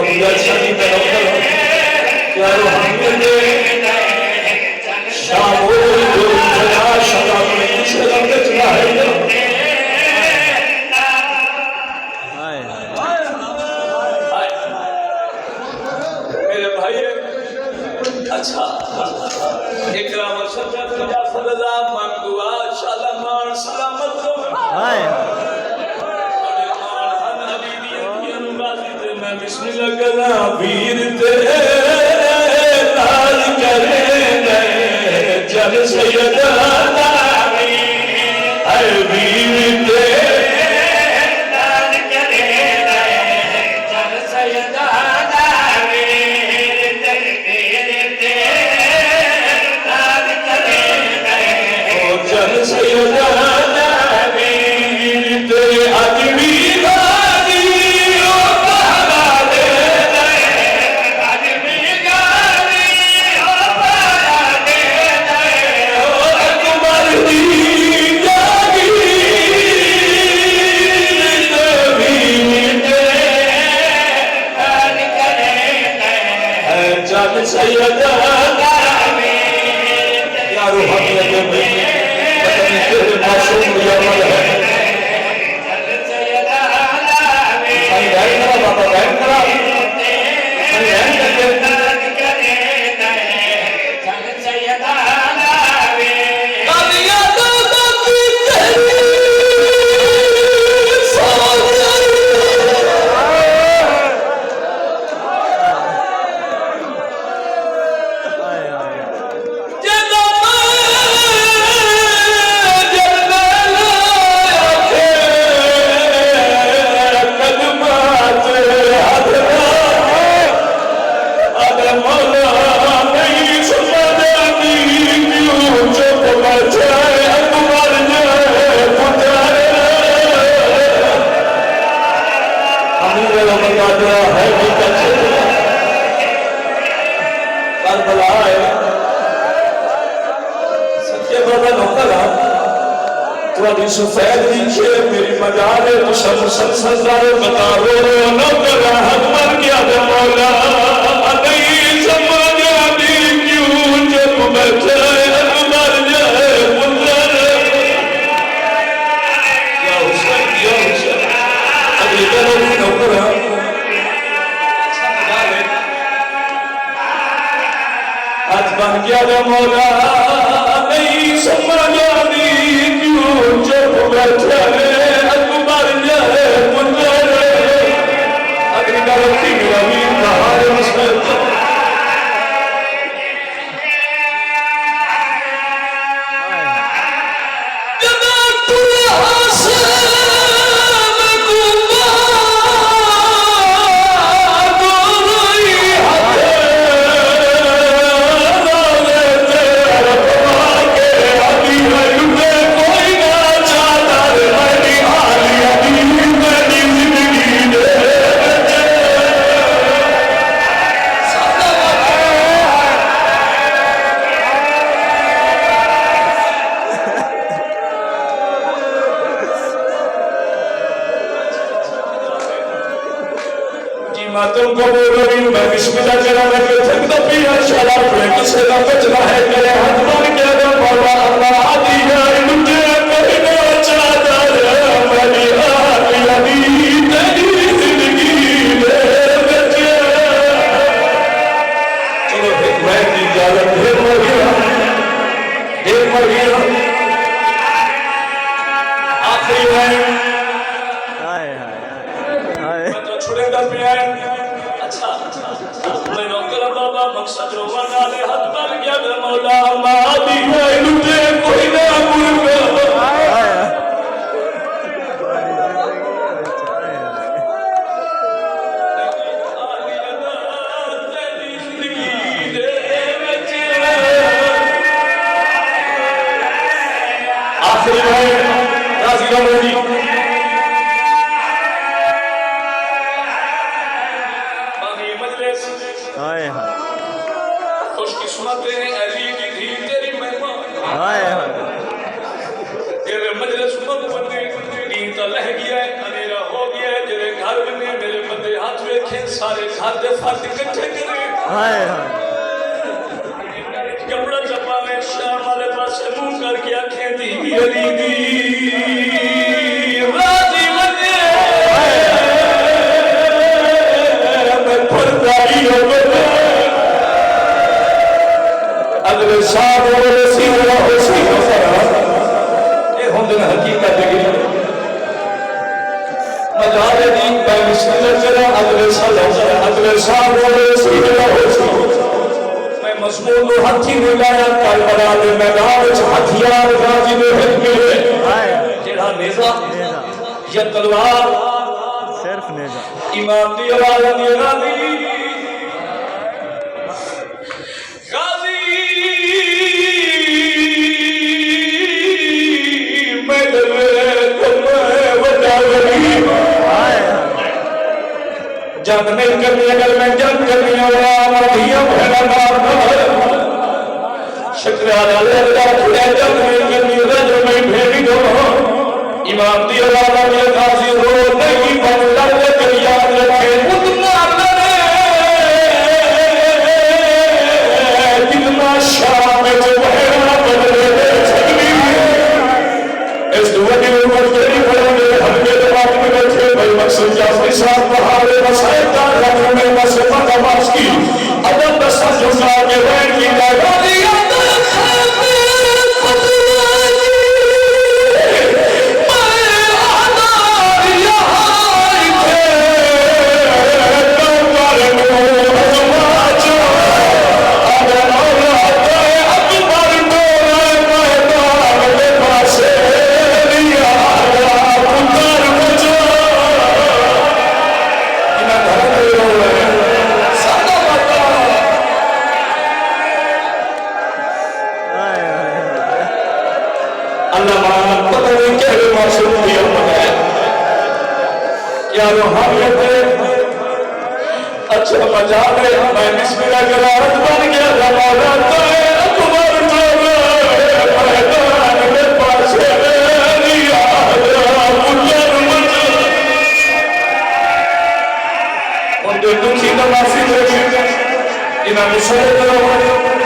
हमदा छाती तरफ करो क्या रूहानियत शाम हो जो जला शता में कुछ लग चला है मेरे भाई अच्छा इकराम शरफ तुझा फरजा मन दुआ शालामान सलामत हो हाय मान हबीबी की अनुराजी ते मैं बिस्मिल्लाह करा वीर तेरे नाल करे जल सैयदा नामी ऐ वीर तेरे नाल करे जल सैयदा नामी जल सैयदा नामी तेरे आदमी गानी ओ बहरा दे आदमी गानी ओ बहरा दे ओ अकबर दी जागी तभी करे जल सैयदा नामी या रूहानियत में मासूम यमल है भाई बहन करा बाबा बहन करा सफेद नीचे मेरी मजाले मुसलसल सजारे बता रो नौकर हक मर गया दे मौला नहीं समझ आती क्यों जब बैठे मर जाए पुत्र या हुसैन अगली तरफ नौकर आज बन गया दे मौला नहीं समझ आती जब बैठे अकबर जाए पुत्र अगली गलती रवि कहारे मसले तुमको बोलोगी मैं बिस्मिल्लाह करा मैं थक तो पिया शाला फ्रेंड से ना बचना है करे हाथ मार के ना बाबा अल्लाह आदि है मुझे कोई ना चाहता है मेरी आदि तेरी जिंदगी में बचे चलो फिर मैं की इजाजत फिर मर गया आखिरी है मैं तो छुड़ेगा पिया मैं नौकर बाबा मकसद रोवन वाले हाथ पर गया मौला मादी है लुटे कोई ना मुर्गा आखिरी है राजी रमोदी खुशकिस्मत अली की थी तेरी महिमा तेरे मजलिस में बंदे नींद लह गया अंधेरा हो गया तेरे घर बने मेरे बंदे हाथ वेखे सारे घर दे फट इकट्ठे करे हाय हाय कपड़ा चपावे शाम वाले पासे मुंह करके आंखें दी अली दी राजी लगे मैं फरदाई हो गए अगले साल वो सीधा हो सीधा ये होंदे ना हकीकत है मजाल दी मैं बिस्मिल्लाह चला अगले साल वो सीधा हो मैं मजमून को हाथी मिलाया करबला दे मैदान च हथियार गाजी में हिल गए जेड़ा नेज़ा या तलवार सिर्फ नेज़ा इमाम दी आवाज दी गाजी जंग नहीं करनी अगर मैं जंग करनी शुक्रिया जंग नहीं करनी जो मैं भेड़ी दो इमाम दी अलावा के गाजी रो नहीं बन कर याद रखे उतना कितना शाम में जो बहना बदले इस दुआनी उम्र तेरी बड़े हमके दिमाग में बैठे भाई मकसद जाफरी साहब बहारे मसाइता रखने में मसफा तमाश की अदब दस्ता जुजा के वैन की गाड़ी अच्छा मजा है मैं बिस्मिल्लाह करा बन गया हमारा तो अकबर जो मैदान में पासे लिया पुत्र मुझे उनके दुखी नवासी इन्हें मुसल्ले करो